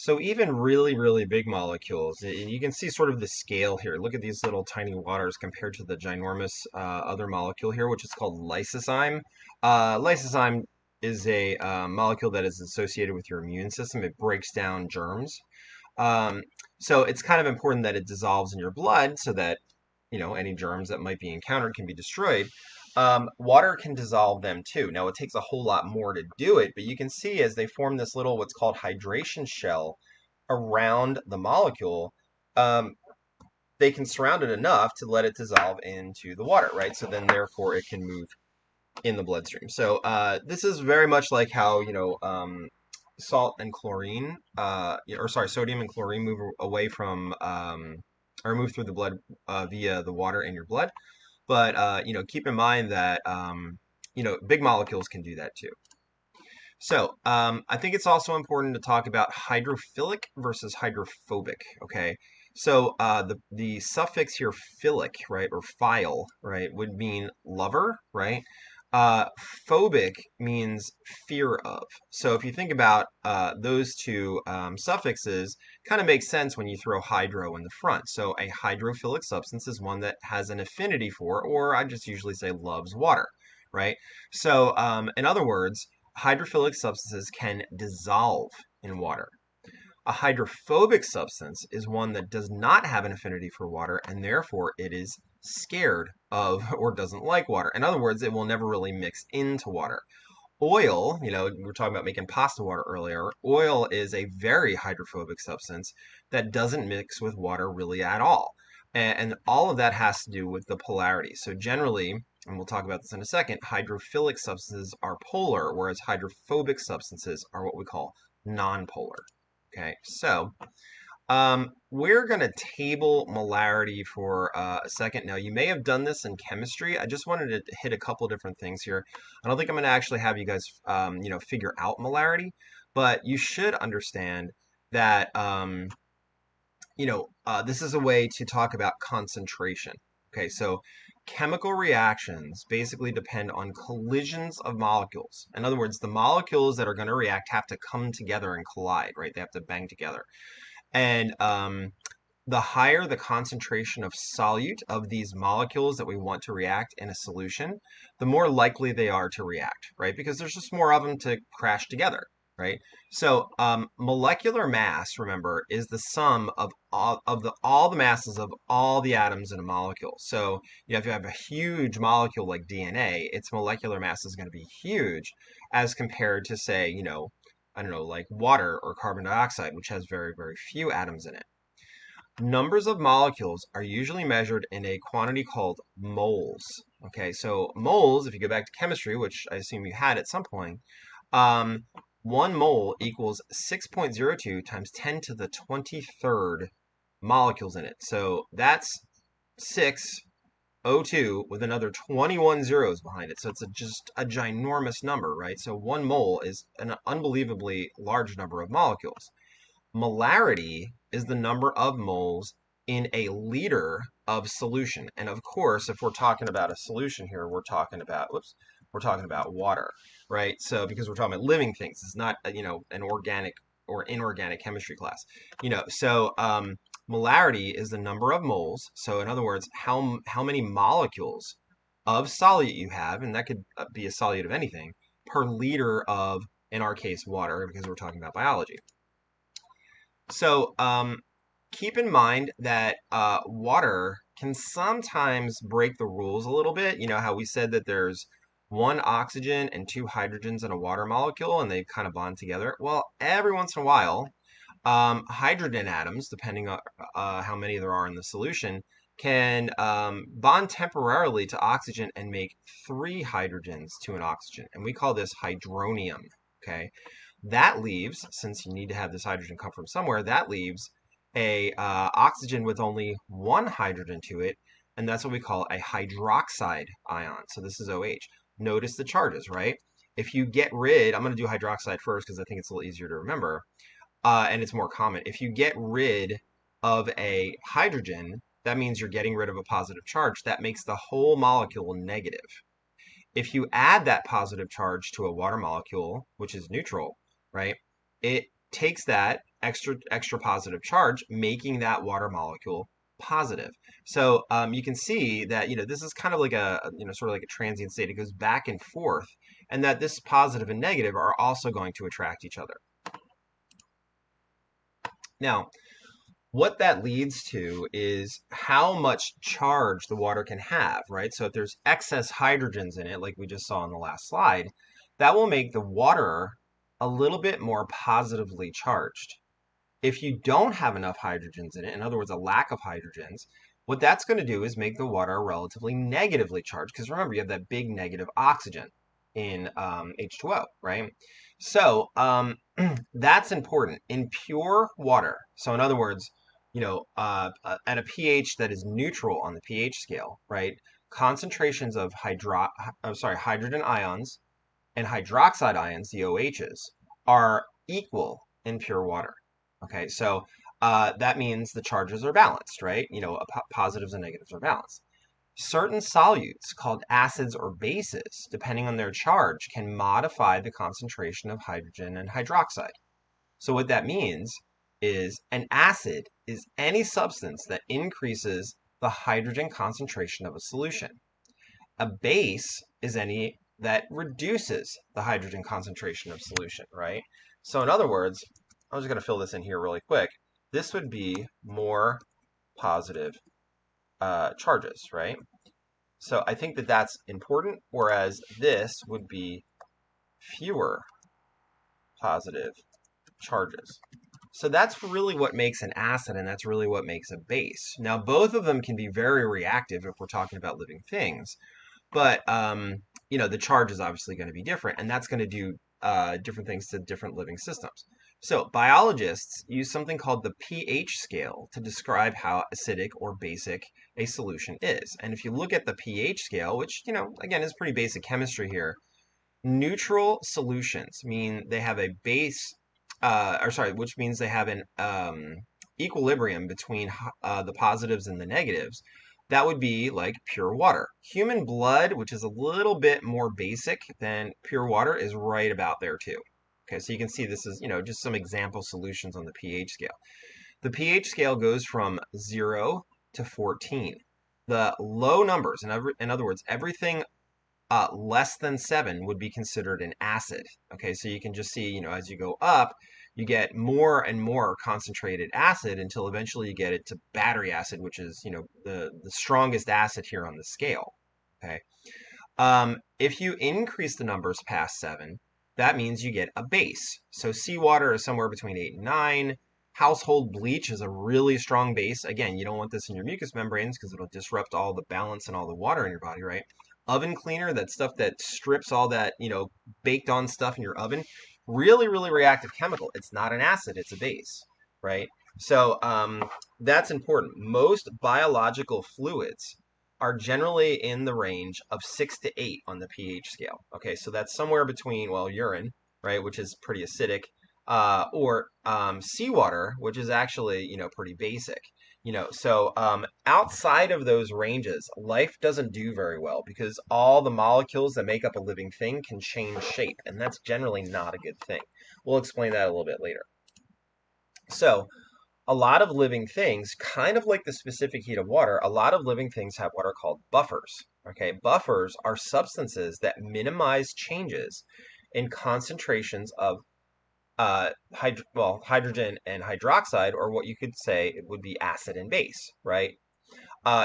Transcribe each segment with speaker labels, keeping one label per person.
Speaker 1: So even really, really big molecules, and you can see sort of the scale here. Look at these little tiny waters compared to the ginormous other molecule here, which is called lysozyme. Lysozyme is a molecule that is associated with your immune system. It breaks down germs. Um, so it's kind of important that it dissolves in your blood so that any germs that might be encountered can be destroyed. Water can dissolve them too. Now it takes a whole lot more to do it, but you can see as they form this little what's called hydration shell around the molecule, um, they can surround it enough to let it dissolve into the water, right? So then therefore it can move in the bloodstream. So this is very much like how salt and chlorine, or sorry, sodium and chlorine move away from or move through the blood via the water in your blood. But keep in mind that big molecules can do that too. So I think it's also important to talk about hydrophilic versus hydrophobic. Okay, so the suffix here, philic, right, or phile, right, would mean lover, right? Uh, Phobic means fear of. So if you think about those two suffixes, kind of makes sense when you throw hydro in the front. So a hydrophilic substance is one that has an affinity for, or I just usually say loves water, right? So in other words, hydrophilic substances can dissolve in water. A hydrophobic substance is one that does not have an affinity for water and therefore it is scared of or doesn't like water. In other words, it will never really mix into water. Oil, we were talking about making pasta water earlier. Oil is a very hydrophobic substance that doesn't mix with water really at all. And all of that has to do with the polarity. So generally, and we'll talk about this in a second, hydrophilic substances are polar, whereas hydrophobic substances are what we call nonpolar. Okay, so we're going to table molarity for a second. Now, you may have done this in chemistry. I just wanted to hit a couple different things here. I don't think I'm going to actually have you guys, figure out molarity, but you should understand that, this is a way to talk about concentration. Okay, so chemical reactions basically depend on collisions of molecules. In other words, the molecules that are going to react have to come together and collide, right? They have to bang together. And the higher the concentration of solute of these molecules that we want to react in a solution, the more likely they are to react, right? Because there's just more of them to crash together, right? So molecular mass, remember, is the sum of all the masses of all the atoms in a molecule. So if you have a huge molecule like DNA, its molecular mass is going to be huge as compared to, say, I don't know, like water or carbon dioxide, which has very, very few atoms in it. Numbers of molecules are usually measured in a quantity called moles. Okay, so moles, if you go back to chemistry, which I assume you had at some point, um, 1 mole equals 6.02 times 10 to the 23rd molecules in it. So that's 602 with another 21 zeros behind it. So it's just a ginormous number, right? So 1 mole is an unbelievably large number of molecules. Molarity is the number of moles in a liter of solution. And of course, if we're talking about a solution here, we're talking about water, right? So because we're talking about living things, it's not, an organic or inorganic chemistry class. So molarity is the number of moles. So in other words, how many molecules of solute you have, and that could be a solute of anything, per liter of, in our case, water, because we're talking about biology. So keep in mind that water can sometimes break the rules a little bit. You know how we said that there's one oxygen and two hydrogens in a water molecule and they kind of bond together? Well, every once in a while, hydrogen atoms, depending on how many there are in the solution, can bond temporarily to oxygen and make three hydrogens to an oxygen. And we call this hydronium. Okay. That leaves, since you need to have this hydrogen come from somewhere, that leaves a oxygen with only one hydrogen to it, and that's what we call a hydroxide ion. So this is OH. Notice the charges, right? If you get rid, I'm going to do hydroxide first because I think it's a little easier to remember, and it's more common. If you get rid of a hydrogen, that means you're getting rid of a positive charge. That makes the whole molecule negative. If you add that positive charge to a water molecule, which is neutral, right, it takes that extra positive charge, making that water molecule positive. So you can see that this is kind of like a sort of like a transient state. It goes back and forth, and that this positive and negative are also going to attract each other. Now, what that leads to is how much charge the water can have, right? So if there's excess hydrogens in it, like we just saw on the last slide, that will make the water a little bit more positively charged. If you don't have enough hydrogens in it, in other words, a lack of hydrogens, what that's going to do is make the water relatively negatively charged. Because remember, you have that big negative oxygen in H2O, right? So that's important. In pure water, so in other words, at a pH that is neutral on the pH scale, right? Concentrations of hydrogen ions and hydroxide ions, the OHs, are equal in pure water. Okay, so that means the charges are balanced, right? Positives and negatives are balanced. Certain solutes, called acids or bases, depending on their charge, can modify the concentration of hydrogen and hydroxide. So what that means is an acid is any substance that increases the hydrogen concentration of a solution. A base is any that reduces the hydrogen concentration of solution, right? So in other words, I'm just going to fill this in here really quick. This would be more positive charges, right? So I think that that's important, whereas this would be fewer positive charges. So that's really what makes an acid, and that's really what makes a base. Now, both of them can be very reactive if we're talking about living things, but the charge is obviously going to be different, and that's going to do different things to different living systems. So biologists use something called the pH scale to describe how acidic or basic a solution is. And if you look at the pH scale, which, again, is pretty basic chemistry here, neutral solutions mean they have a base, which means they have an equilibrium between the positives and the negatives. That would be like pure water. Human blood, which is a little bit more basic than pure water, is right about there too. Okay, so you can see this is, just some example solutions on the pH scale. The pH scale goes from 0 to 14. The low numbers, in other words, everything less than 7 would be considered an acid. Okay, so you can just see, as you go up, you get more and more concentrated acid until eventually you get it to battery acid, which is, the strongest acid here on the scale. Okay. If you increase the numbers past 7, that means you get a base. So seawater is somewhere between 8 and 9. Household bleach is a really strong base. Again, you don't want this in your mucous membranes because it'll disrupt all the balance and all the water in your body, right? Oven cleaner, that stuff that strips all that, baked on stuff in your oven, really, really reactive chemical. It's not an acid, it's a base, right? So that's important. Most biological fluids are generally in the range of 6 to 8 on the pH scale. Okay, so that's somewhere between, well, urine, right, which is pretty acidic, or seawater, which is actually, pretty basic. So outside of those ranges, life doesn't do very well because all the molecules that make up a living thing can change shape, and that's generally not a good thing. We'll explain that a little bit later. So a lot of living things, kind of like the specific heat of water, a lot of living things have what are called buffers. Okay, buffers are substances that minimize changes in concentrations of hydrogen and hydroxide, or what you could say it would be acid and base, right?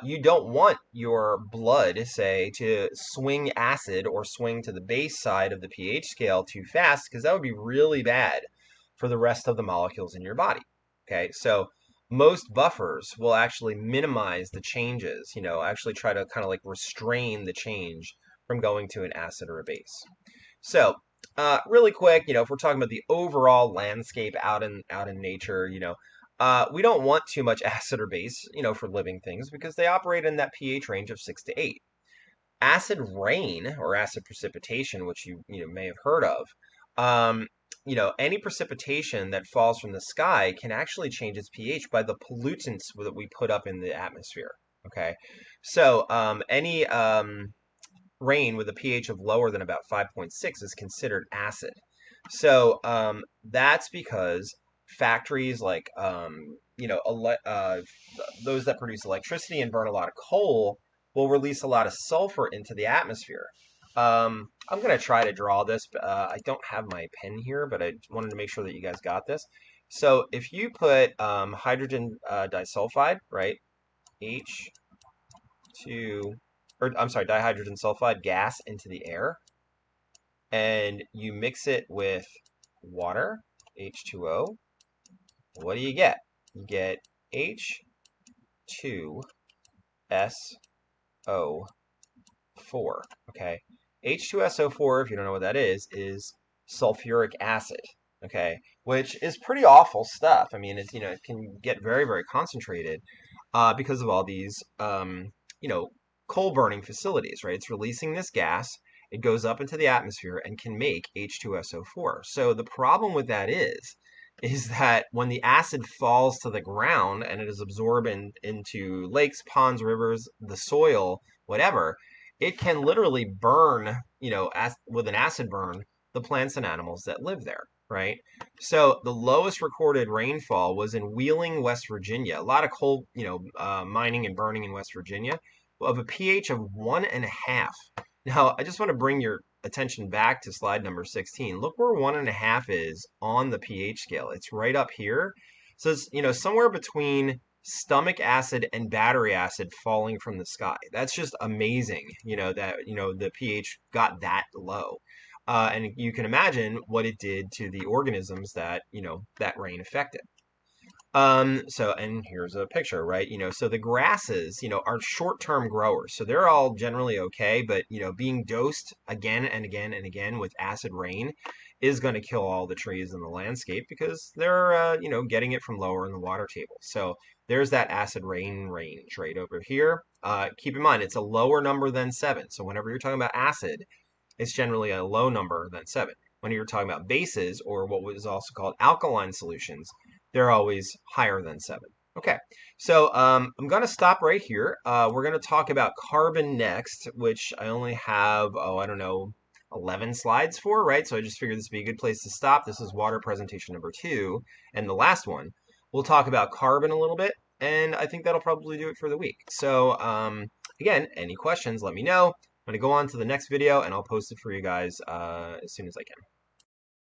Speaker 1: You don't want your blood, say, to swing acid or swing to the base side of the pH scale too fast, because that would be really bad for the rest of the molecules in your body. Okay, so most buffers will actually minimize the changes, actually try to kind of like restrain the change from going to an acid or a base. So really quick, if we're talking about the overall landscape out in nature, we don't want too much acid or base, for living things because they operate in that pH range of 6 to 8. Acid rain or acid precipitation, which you may have heard of, any precipitation that falls from the sky can actually change its pH by the pollutants that we put up in the atmosphere. Okay, so any rain with a pH of lower than about 5.6 is considered acid. So that's because factories like those that produce electricity and burn a lot of coal will release a lot of sulfur into the atmosphere. I'm gonna try to draw this, but I don't have my pen here, but I wanted to make sure that you guys got this. So if you put hydrogen disulfide, right, H2, or I'm sorry, dihydrogen sulfide gas into the air, and you mix it with water, H2O, what do you get? You get H2SO4. Okay, H2SO4, if you don't know what that is sulfuric acid. Okay, which is pretty awful stuff. I mean, it's it can get very very concentrated because of all these coal burning facilities. Right, it's releasing this gas. It goes up into the atmosphere and can make H2SO4. So the problem with that is that when the acid falls to the ground and it is absorbed into lakes, ponds, rivers, the soil, whatever, it can literally burn, with an acid burn, the plants and animals that live there, right? So the lowest recorded rainfall was in Wheeling, West Virginia. A lot of coal, mining and burning in West Virginia, of a pH of 1.5. Now, I just want to bring your attention back to slide number 16. Look where 1.5 is on the pH scale. It's right up here. So it's, somewhere between stomach acid and battery acid falling from the sky. That's just amazing, that, the pH got that low. And you can imagine what it did to the organisms that, that rain affected. And here's a picture, right? So the grasses, are short-term growers. So they're all generally okay, but, being dosed again and again and again with acid rain is going to kill all the trees in the landscape because they're, getting it from lower in the water table. So there's that acid rain range right over here. Keep in mind, it's a lower number than 7. So whenever you're talking about acid, it's generally a low number than 7. When you're talking about bases, or what was also called alkaline solutions, they're always higher than 7. Okay, so I'm going to stop right here. We're going to talk about carbon next, which I only have, I don't know, 11 slides for, right? So I just figured this would be a good place to stop. This is water presentation number 2, and the last one. We'll talk about carbon a little bit, and I think that'll probably do it for the week. So again, any questions, let me know. I'm going to go on to the next video, and I'll post it for you guys as soon as I can.